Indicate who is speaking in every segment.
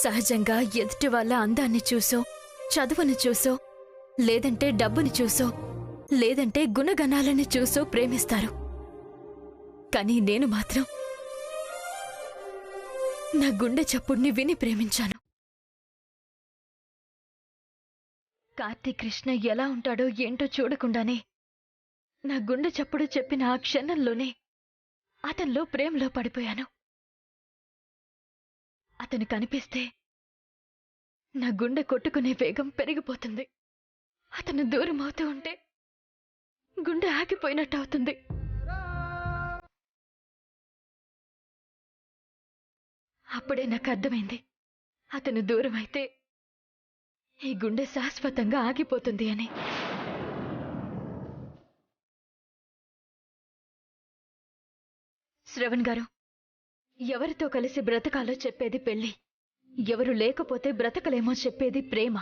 Speaker 1: సహజంగా ఎదుటి వాళ్ళ అందాన్ని చూసో, చదువుని చూసో, లేదంటే డబ్బుని చూసో, లేదంటే గుణగణాలని చూసో ప్రేమిస్తారు. కానీ నేను మాత్రం నా గుండె చప్పుడిని విని ప్రేమించాను. కార్తీక్ కృష్ణ ఎలా ఉంటాడో ఏంటో చూడకుండానే నా గుండె చప్పుడు చెప్పిన ఆ క్షణంలోనే అతనిలో ప్రేమలో పడిపోయాను. అతను కనిపిస్తే నా గుండె కొట్టుకునే వేగం పెరిగిపోతుంది. అతను దూరం అవుతూ ఉంటే గుండె ఆగిపోయినట్టు అవుతుంది. అప్పుడే నాకు అర్థమైంది, అతను దూరం అయితే ఈ గుండె శాశ్వతంగా ఆగిపోతుంది అని. శ్రవణ్ గారు, ఎవరితో కలిసి బ్రతకాలో చెప్పేది పెళ్లి, ఎవరు లేకపోతే బ్రతకలేమో చెప్పేది ప్రేమ.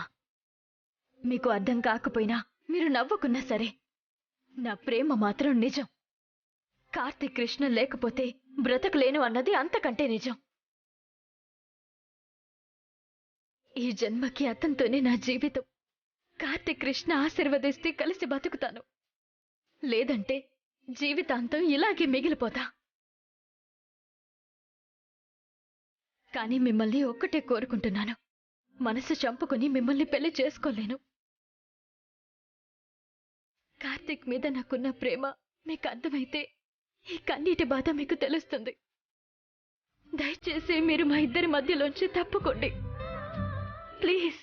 Speaker 1: మీకు అర్థం కాకపోయినా, మీరు నవ్వుకున్నా సరే, నా ప్రేమ మాత్రం నిజం. కార్తీక్ కృష్ణ లేకపోతే బ్రతకలేను అన్నది అంతకంటే నిజం. ఈ జన్మకి అతనితోనే నా జీవితం. కార్తీక్ కృష్ణ ఆశీర్వదిస్తే కలిసి బతుకుతాను, లేదంటే జీవితాంతం ఇలాగే మిగిలిపోతా. కానీ మిమ్మల్ని ఒక్కటే కోరుకుంటున్నాను, మనసు చంపుకుని మిమ్మల్ని పెళ్లి చేసుకోలేను. కార్తీక్ మీద నాకున్న ప్రేమ మీకు అర్థమైతే ఈ కన్నీటి బాధ మీకు తెలుస్తుంది. దయచేసి మీరు మా ఇద్దరి మధ్యలోంచి తప్పుకోండి, ప్లీజ్.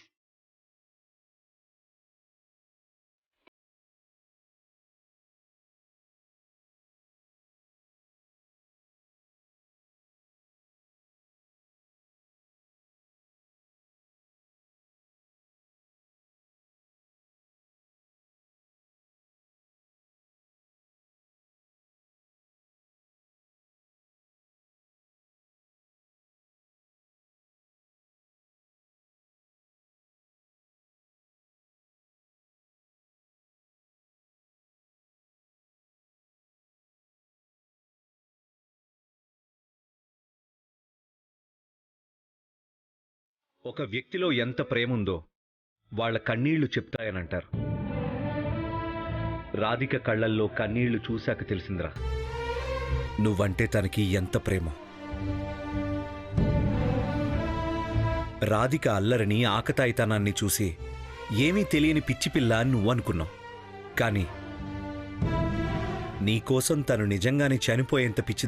Speaker 2: ఒక వ్యక్తిలో ఎంత ప్రేముందో వాళ్ళ కన్నీళ్లు చెప్తాయనంటారు. రాధిక కళ్ళల్లో కన్నీళ్లు చూశాక తెలిసిందిరా, నువ్వంటే తనకి ఎంత ప్రేమ. రాధిక అల్లరిని, ఆకతాయితనాన్ని చూసి ఏమీ తెలియని పిచ్చిపిల్ల అని నువ్వనుకున్నావు. కానీ నీకోసం తను నిజంగానే చనిపోయేంత పిచ్చి.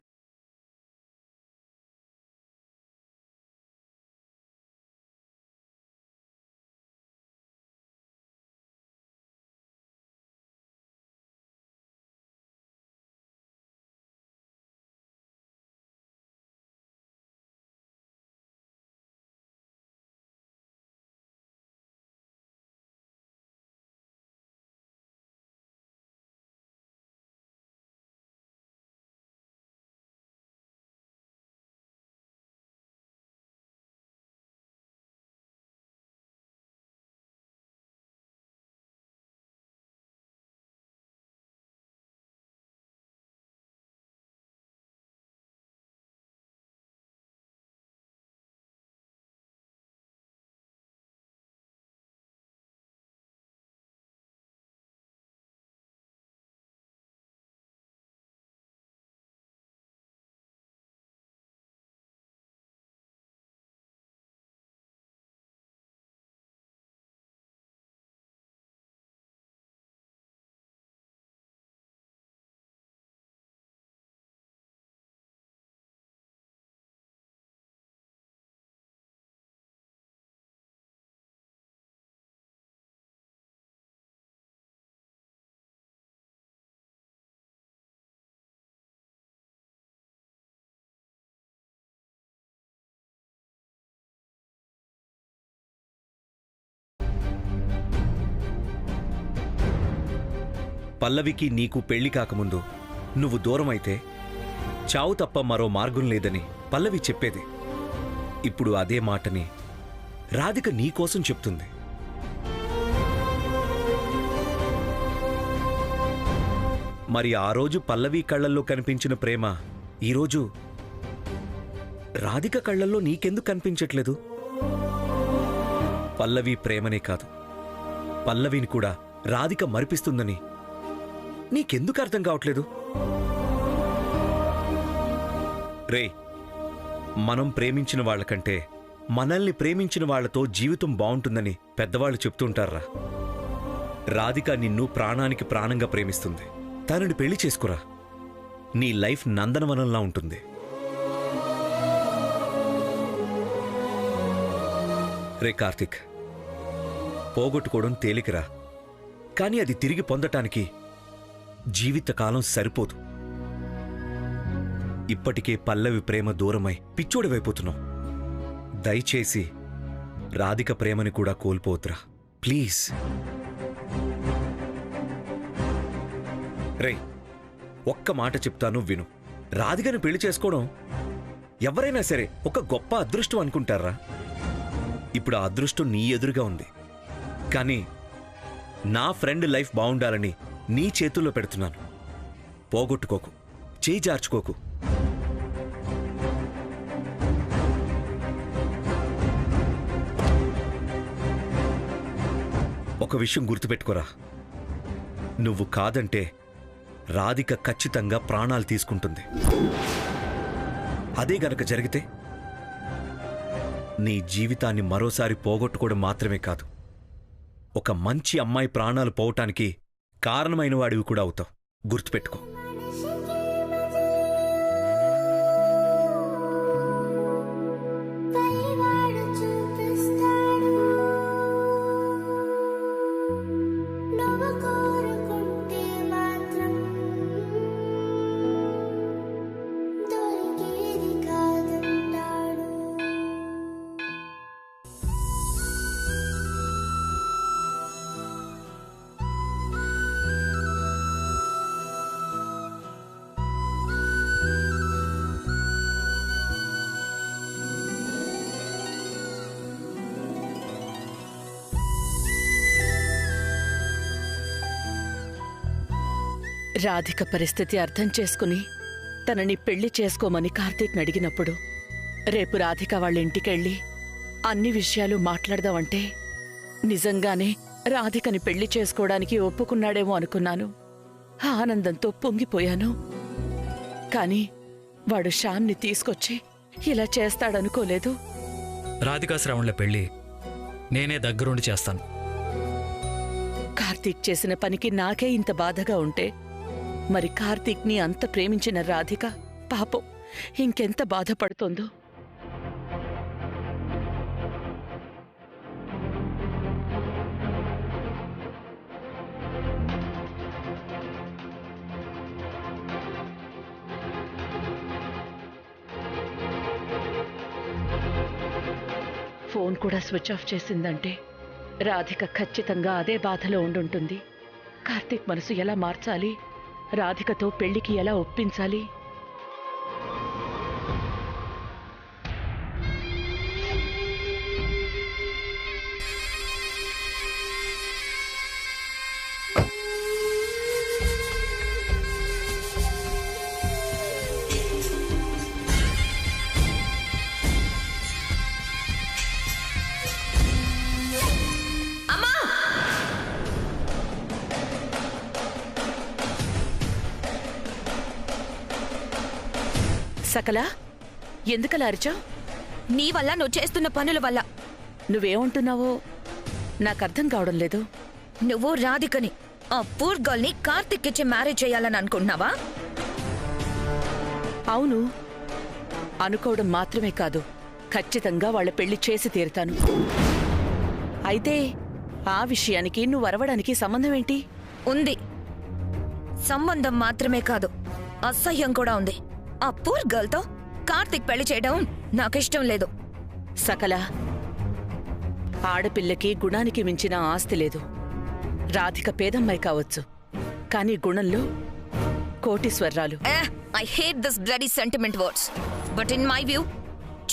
Speaker 2: పల్లవికి నీకు పెళ్లి కాకముందు నువ్వు దూరమైతే చావు తప్ప మరో మార్గం లేదని పల్లవి చెప్పేది. ఇప్పుడు అదే మాటని రాధిక నీకోసం చెప్తుంది. మరి ఆ రోజు పల్లవి కళ్ళల్లో కనిపించిన ప్రేమ ఈరోజు రాధిక కళ్ళల్లో నీకెందుకు కనిపించట్లేదు? పల్లవి ప్రేమనే కాదు, పల్లవిని కూడా రాధిక మరిపిస్తుందని నీకెందుకు అర్థం కావట్లేదు? రే, మనం ప్రేమించిన వాళ్ళకంటే మనల్ని ప్రేమించిన వాళ్లతో జీవితం బావుంటుందని పెద్దవాళ్ళు చెప్తుంటారా? రాధిక నిన్ను ప్రాణానికి ప్రాణంగా ప్రేమిస్తుంది. తనని పెళ్లి చేసుకురా, నీ లైఫ్ నందనవనంలా ఉంటుంది. రే కార్తిక్, పోగొట్టుకోవడం తేలికరా, కానీ అది తిరిగి పొందటానికి జీవితకాలం సరిపోదు. ఇప్పటికే పల్లవి ప్రేమ దూరమై పిచ్చోడివైపోతున్నావు. దయచేసి రాధిక ప్రేమని కూడా కోల్పోతురా ప్లీజ్. రే, ఒక్క మాట చెప్తాను విను. రాధికను పెళ్లి చేసుకోవడం ఎవరైనా సరే ఒక గొప్ప అదృష్టం అనుకుంటారా? ఇప్పుడు ఆ అదృష్టం నీ ఎదురుగా ఉంది, కానీ నా ఫ్రెండ్ లైఫ్ బావుండాలని నీ చేతుల్లో పెడుతున్నాను. పోగొట్టుకోకు, చేయి జార్చుకోకు. ఒక విషయం గుర్తుపెట్టుకోరా, నువ్వు కాదంటే రాధిక ఖచ్చితంగా ప్రాణాలు తీసుకుంటుంది. అదే గనక జరిగితే నీ జీవితాన్ని మరోసారి పోగొట్టుకోవడం మాత్రమే కాదు, ఒక మంచి అమ్మాయి ప్రాణాలు పోవటానికి కారణమైన వాడివి కూడా అవుతావు. గుర్తుపెట్టుకో.
Speaker 3: రాధిక పరిస్థితి అర్థం చేసుకుని తనని పెళ్లి చేసుకోమని కార్తీక్ని అడిగినప్పుడు, రేపు రాధిక వాళ్ళ ఇంటికెళ్ళి అన్ని విషయాలు మాట్లాడదామంటే నిజంగానే రాధికని పెళ్లి చేసుకోవడానికి ఒప్పుకున్నాడేమో అనుకున్నాను. ఆనందంతో పొంగిపోయాను. కాని వాడు శ్యామ్ని తీసుకొచ్చి ఇలా చేస్తాడనుకోలేదు.
Speaker 4: రాధికా శ్రావణ్ల పెళ్లి నేనే దగ్గరుండి చేస్తాను.
Speaker 3: కార్తీక్ చేసిన పనికి నాకే ఇంత బాధగా ఉంటే మరి కార్తీక్ని అంత ప్రేమించిన రాధిక పాపం ఇంకెంత బాధపడుతోందో. ఫోన్ కూడా స్విచ్ ఆఫ్ చేసిందంటే రాధిక ఖచ్చితంగా అదే బాధలో ఉండుంటుంది. కార్తీక్ మనసు ఎలా మార్చాలి, రాధికతో పెళ్లికి ఎలా ఒప్పించాలి? సకలా, ఎందుకలా అరిచావు?
Speaker 5: నీ వల్ల, నువ్వు చేస్తున్న పనుల వల్ల.
Speaker 3: నువ్వేమంటున్నావో నాకర్థం కావడం లేదు.
Speaker 5: నువ్వు రాధికని, ఆ పూర్ గర్ల్ ని కార్తిక్ ఇచ్చి మ్యారేజ్ చేయాలని అనుకుంటున్నావా?
Speaker 3: అవును, అనుకోవడం మాత్రమే కాదు, ఖచ్చితంగా వాళ్ళ పెళ్లి చేసి తీరుతాను. అయితే ఆ విషయానికి నువ్వు అరవడానికి సంబంధం ఏంటి?
Speaker 5: ఉంది. సంబంధం మాత్రమే కాదు, అసహ్యం కూడా ఉంది. ఆ పూర్ గర్ల్ తో కార్తిక్ పెళ్లి చేయడం నాకిష్టం లేదు.
Speaker 3: సకల, ఆడపిల్లకి గుణానికి మించిన ఆస్తి లేదు. రాధిక పేదమ్మాయి కావచ్చు, కానీ గుణంలో కోటీశ్వర్రాలు.
Speaker 5: I hate this bloody sentiment words, but in my view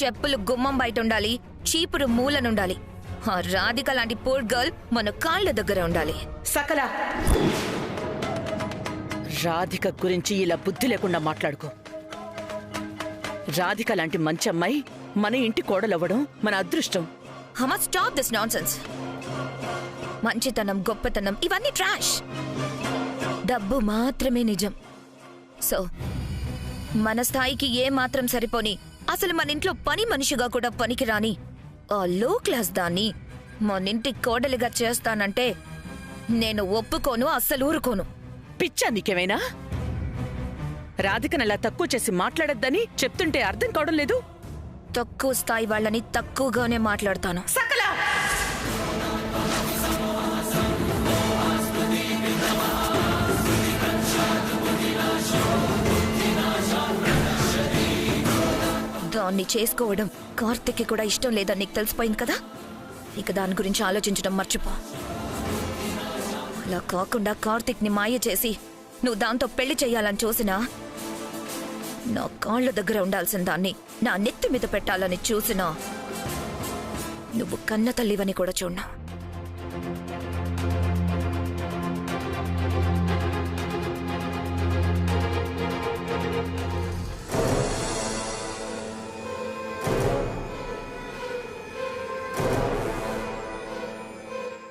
Speaker 5: చెప్పులు గుమ్మం బయట ఉండాలి, చీపురు మూలనుండాలి. ఆ రాధిక లాంటి పూర్ గర్ల్ మన కాళ్ళ దగ్గర ఉండాలి.
Speaker 3: సకల, రాధిక గురించి ఇలా బుద్ధి లేకుండా మాట్లాడుకో. రాధిక లాంటి మంచి అమ్మాయి మన ఇంటి కోడలవ్వడం మన అదృష్టం.
Speaker 5: హమా స్టాప్ దిస్ నాన్సెన్స్. మంచితనం, గొప్పతనం ఇవన్నీ ట్రాష్. డబ్బు మాత్రమే నిజం. సో మన స్థాయికి ఏ మాత్రం సరిపోని, అసలు మన ఇంట్లో పని మనిషిగా కూడా పనికిరాని ఆ లో క్లాస్ దాన్ని మన ఇంటి కోడలిగా చేస్తానంటే నేను ఒప్పుకోను, అస్సలు ఊరుకోను.
Speaker 3: పిచ్చా నీకేమైనా? రాధికనలా తక్కువ చేసి మాట్లాడొద్దని చెప్తుంటే అర్థం కావడం లేదు.
Speaker 5: తక్కువ స్థాయి వాళ్ళని తక్కువగానే మాట్లాడతాను.
Speaker 3: సకల
Speaker 5: దాన్ని చేసుకోవడం కార్తిక్కి కూడా ఇష్టం లేదని నీకు తెలిసిపోయింది కదా. ఇక దాని గురించి ఆలోచించడం మర్చిపో. అలా కాకుండా కార్తిక్ని మాయ చేసి నువ్వు దాంతో పెళ్లి చెయ్యాలని చూసినా, నా కాళ్ళ దగ్గర ఉండాల్సిన దాన్ని నా నెత్తి మీద పెట్టాలని చూసినా నువ్వు కన్న తల్లివని కూడా చూడనా.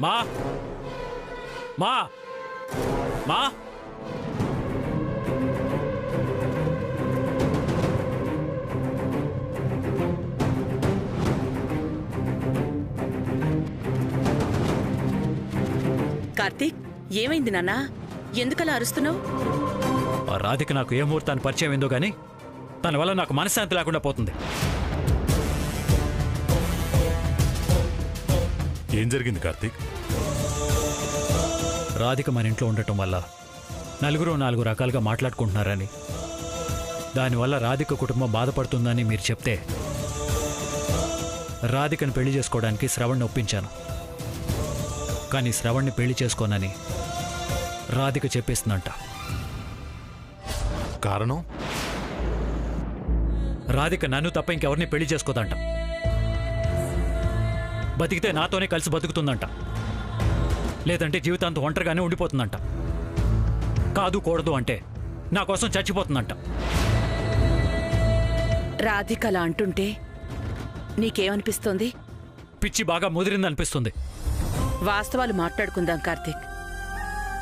Speaker 4: మా మా మా
Speaker 3: కార్తీక్, ఏమైంది నాన్నా? ఎందుకలా అరుస్తున్నావు?
Speaker 4: ఆ రాధిక నాకు ఏ ముహూర్తాన్ని పరిచయం ఏందో గానీ తన వల్ల నాకు మనశ్శాంతి లేకుండా పోతుంది.
Speaker 6: ఏం జరిగింది కార్తీక్?
Speaker 4: రాధిక మన ఇంట్లో ఉండటం వల్ల నలుగురు 4 రకాలుగా మాట్లాడుకుంటున్నారని, దానివల్ల రాధిక కుటుంబం బాధపడుతుందని మీరు చెప్తే రాధికను పెళ్లి చేసుకోవడానికి శ్రవణ్ని ఒప్పించాను. కానీ శ్రవణ్ని పెళ్లి చేసుకోనని రాధిక చెప్పేస్తుందంట.
Speaker 6: కారణం?
Speaker 4: రాధిక నన్ను తప్ప ఇంకెవరిని పెళ్లి చేసుకోదంట. బతికితే నాతోనే కలిసి బతుకుతుందంట, లేదంటే జీవితాంతం ఒంటరిగానే ఉండిపోతుందంట. కాదు కూడదు అంటే నా కోసం చచ్చిపోతుందంట.
Speaker 3: రాధికలా అంటుంటే నీకేమనిపిస్తోంది?
Speaker 4: పిచ్చి బాగా ముదిరిందనిపిస్తుంది.
Speaker 3: వాస్తవాలు మాట్లాడుకుందాం కార్తీక్.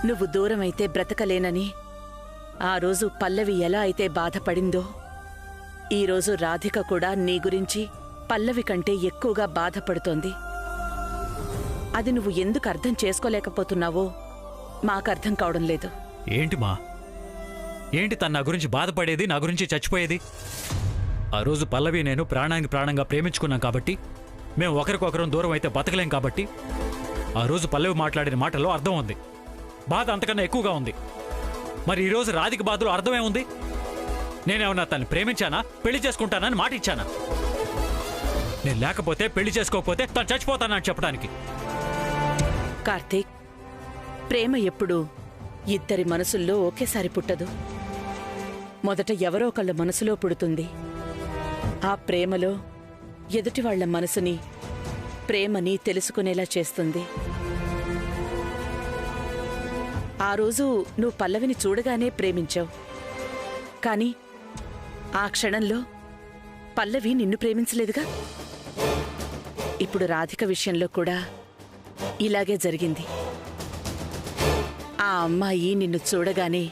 Speaker 3: నువ్వు దూరమైతే బ్రతకలేనని ఆ రోజు పల్లవి ఎలా అయితే బాధపడిందో, ఈరోజు రాధిక కూడా నీ గురించి పల్లవి కంటే ఎక్కువగా బాధపడుతోంది. అది నువ్వు ఎందుకు అర్థం చేసుకోలేకపోతున్నావో మాకర్థం కావడం లేదు.
Speaker 4: ఏంటి మా, ఏంటి తను నా గురించి బాధపడేది, నా గురించి చచ్చిపోయేది? ఆ రోజు పల్లవి నేను ప్రాణానికి ప్రాణంగా ప్రేమించుకున్నాం కాబట్టి, మేము ఒకరికొకరం దూరం అయితే బతకలేం కాబట్టి, ఆ రోజు పల్లవి మాట్లాడిన మాటల్లో అర్థం ఉంది. బాధ అంతకన్నా ఎక్కువగా ఉంది. మరి ఈరోజు రాధిక బాధలో అర్థమే ఉంది? నేనేమన్నా తను ప్రేమించానా, పెళ్లి చేసుకుంటానని మాట ఇచ్చానా? నేను లేకపోతే, పెళ్లి చేసుకోకపోతే తను చచ్చిపోతానని చెప్పడానికి.
Speaker 3: కార్తీక్, ప్రేమ ఎప్పుడూ ఇద్దరి మనసుల్లో ఒకేసారి పుట్టదు. మొదట ఎవరో ఒకళ్ళ మనసులో పుడుతుంది. ఆ ప్రేమలో ఎదుటివాళ్ల మనసుని, ప్రేమని తెలుసుకునేలా చేస్తుంది. ఆ రోజు నువ్వు పల్లవిని చూడగానే ప్రేమించావు. కానీ ఆ క్షణంలో పల్లవి నిన్ను ప్రేమించలేదుగా. ఇప్పుడు రాధిక విషయంలో కూడా ఇలాగే జరిగింది. ఆ అమ్మాయి నిన్ను చూడగానే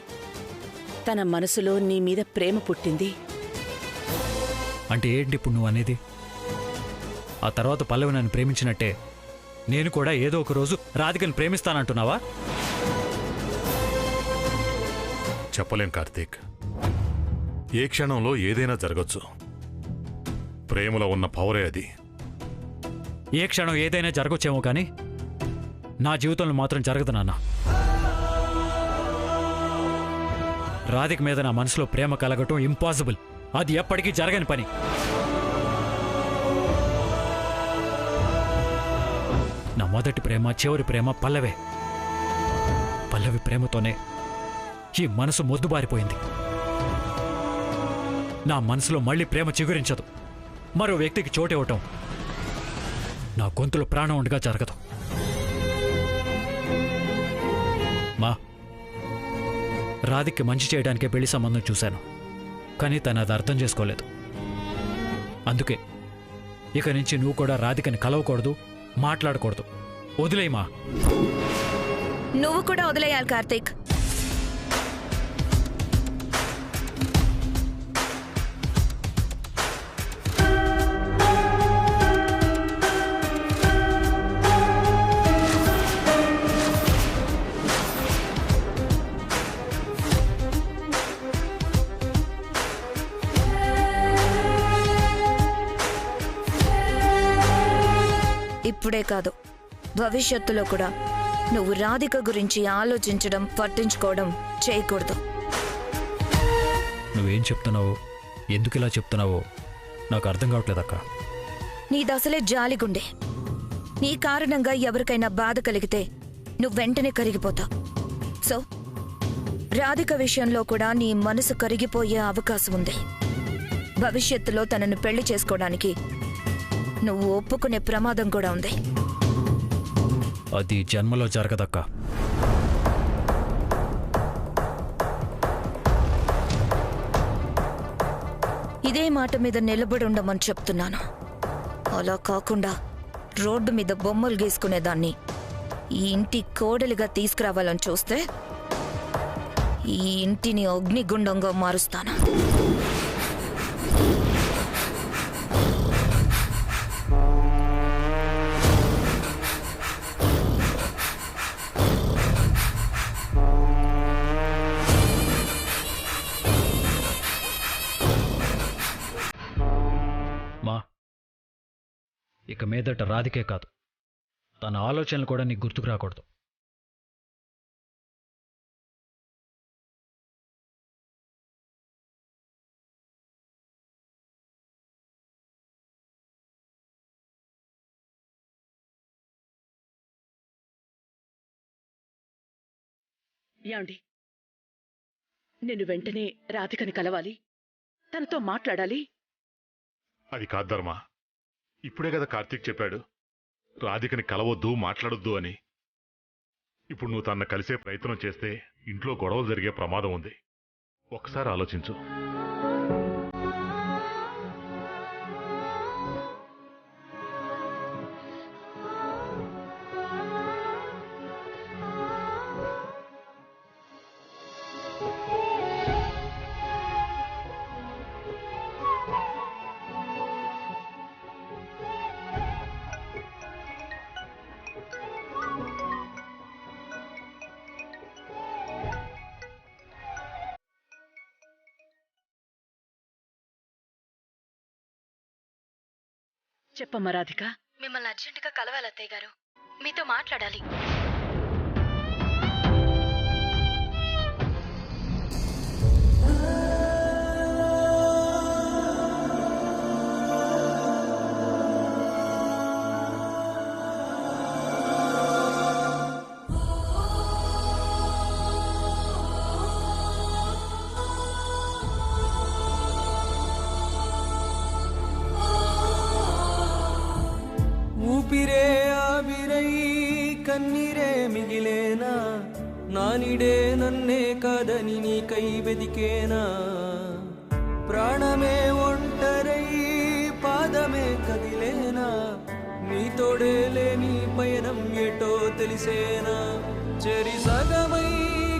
Speaker 3: తన మనసులో నీ మీద ప్రేమ పుట్టింది.
Speaker 4: అంటే ఏంటి ఇప్పుడు నువ్వు అనేది? ఆ తర్వాత పల్లవి నన్ను ప్రేమించినట్టే నేను కూడా ఏదో ఒక రోజు రాధికను ప్రేమిస్తానంటున్నావా?
Speaker 6: చెప్పలేం కార్తీక్. ఏ క్షణంలో ఏదైనా జరగచ్చు. ప్రేమలో ఉన్న పవరే అది.
Speaker 4: ఏ క్షణం ఏదైనా జరగచ్చేమో కానీ నా జీవితంలో మాత్రం జరగదు నాన్న. రాధిక మీద నా మనసులో ప్రేమ కలగటం ఇంపాసిబుల్. అది ఎప్పటికీ జరగని పని. నా మొదటి ప్రేమ, చివరి ప్రేమ పల్లవే. పల్లవి ప్రేమతోనే ఈ మనసు మొద్దుబారిపోయింది. నా మనసులో మళ్ళీ ప్రేమ చిగురించదు. మరో వ్యక్తికి చోటివ్వటం నా గొంతులో ప్రాణం ఉండగా జరగదు. మా రాధిక్కి మంచి చేయడానికే పెళ్లి సంబంధం చూశాను. కానీ తను అది అర్థం చేసుకోలేదు. అందుకే ఇక నుంచి నువ్వు కూడా రాధికని కలవకూడదు, మాట్లాడకూడదు. వదిలేయమా.
Speaker 5: నువ్వు కూడా వదిలేయాలి కార్తీక్. ఇప్పుడే కాదు, భవిష్యత్తులో కూడా నువ్వు రాధిక గురించి ఆలోచించడం, పట్టించుకోవడం చేయకూడదు.
Speaker 4: నువ్వేం చెప్తున్నావో, ఎందుకు ఇలా చెప్తున్నావో నాకు అర్థం కావట్లేదక్క.
Speaker 5: నీదసలే జాలిగుండే. నీ కారణంగా ఎవరికైనా బాధ కలిగితే నువ్వు వెంటనే కరిగిపోతావు. సో రాధిక విషయంలో కూడా నీ మనసు కరిగిపోయే అవకాశం ఉంది. భవిష్యత్తులో తనను పెళ్లి చేసుకోవడానికి నువ్వు ఒప్పుకునే ప్రమాదం కూడా ఉంది.
Speaker 4: అది జన్మలో జరగదక్క.
Speaker 5: ఇదే మాట మీద నిలబడి ఉండమని చెప్తున్నాను. అలా కాకుండా రోడ్డు మీద బొమ్మలు గీసుకునేదాన్ని ఈ ఇంటి కోడలిగా తీసుకురావాలని చూస్తే ఈ ఇంటిని అగ్నిగుండంగా మారుస్తాను.
Speaker 4: ఇక మీదట రాధికే కాదు, తన ఆలోచనలు కూడా నీకు గుర్తుకు రాకూడదు.
Speaker 3: యాండి, నేను వెంటనే రాధికని కలవాలి, తనతో మాట్లాడాలి.
Speaker 6: అది కాదు ధర్మ. ఇప్పుడే కదా కార్తీక్ చెప్పాడు రాధికని కలవద్దు, మాట్లాడొద్దు అని. ఇప్పుడు నువ్వు తన కలిసే ప్రయత్నం చేస్తే ఇంట్లో గొడవలు జరిగే ప్రమాదం ఉంది. ఒక్కసారి ఆలోచించు.
Speaker 3: చెప్పమ్మా రాధిక.
Speaker 1: మిమ్మల్ని అర్జెంటుగా కలవాలి అత్తయ్య గారు, మీతో మాట్లాడాలి.
Speaker 7: ఊపిరే ఆవిరై కన్నీరే మిగిలేనా, నానిడే నన్నే కాదని నీకై వెదికేనా, ప్రాణమే ఒంటరై పాదమే కదిలేనా, నీతోడే లేని పయనం ఏటో తెలిసేనా, చెరి సగమై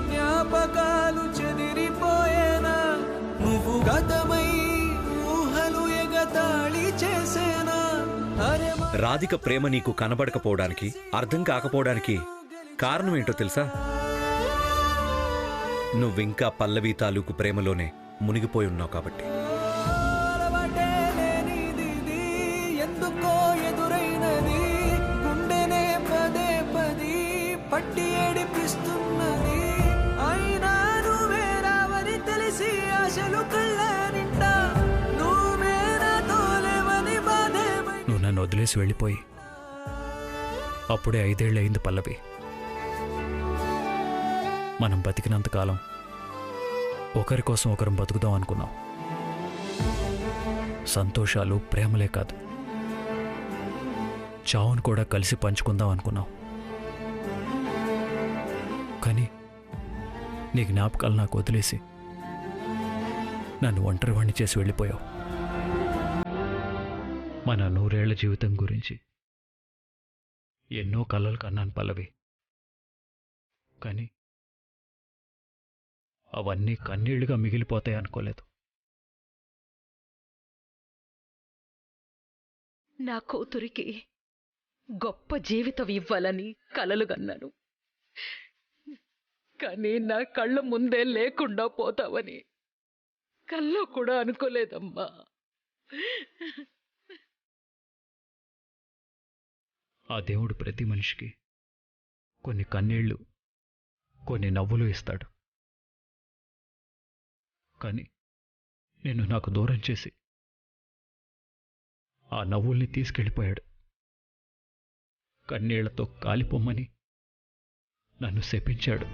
Speaker 7: జ్ఞాపకాలు చెదిరిపోయేనా, నువ్వు గతమై ఊహలు ఎగతాళి చేసేనా.
Speaker 2: రాధిక ప్రేమ నీకు కనబడకపోవడానికి, అర్థం కాకపోవడానికి కారణం ఏంటో తెలుసా? నువ్వింకా పల్లవి తాలూకు ప్రేమలోనే మునిగిపోయి ఉన్నావు కాబట్టి.
Speaker 7: ఎందుకో ఎదురైనది గుండెనే పదే పది పట్టి ఏడిపిస్తున్నది, అయినా నువ్వే రావని తెలిసి ఆశలు కళ్ళ నిండా నువ్వే నాతో లేవని బాధే.
Speaker 4: నువ్వు నన్ను వదిలేసి వెళ్ళిపోయి అప్పుడే 5 ఏళ్ళు అయింది పల్లవి. మనం బతికినంతకాలం ఒకరి కోసం ఒకరం బతుకుదాం అనుకున్నాం. సంతోషాలు ప్రేమలే కాదు, చావును కూడా కలిసి పంచుకుందాం అనుకున్నాం. కానీ నీ జ్ఞాపకాలు నాకు వదిలేసి నన్ను ఒంటరివాణ్ణి చేసి వెళ్ళిపోయావు. మన 100 ఏళ్ల జీవితం గురించి ఎన్నో కలలు కన్నాను పల్లవి. కానీ అవన్నీ కన్నీళ్లుగా మిగిలిపోతాయి అనుకోలేదు.
Speaker 3: నా కూతురికి గొప్ప జీవితం ఇవ్వాలని కలలు కన్నాను. కానీ నా కళ్ళ ముందే లేకుండా పోతావని కల్లో కూడా అనుకోలేదమ్మా.
Speaker 4: ఆ దేవుడు ప్రతి మనిషికి కొన్ని కన్నీళ్లు, కొన్ని నవ్వులు ఇస్తాడు. కానీ నేను నాకు దూరం చేసి ఆ నవ్వుల్ని తీసుకెళ్ళిపోయాడు. కన్నీళ్లతో కాలిపోమ్మని నన్ను శపించాడు.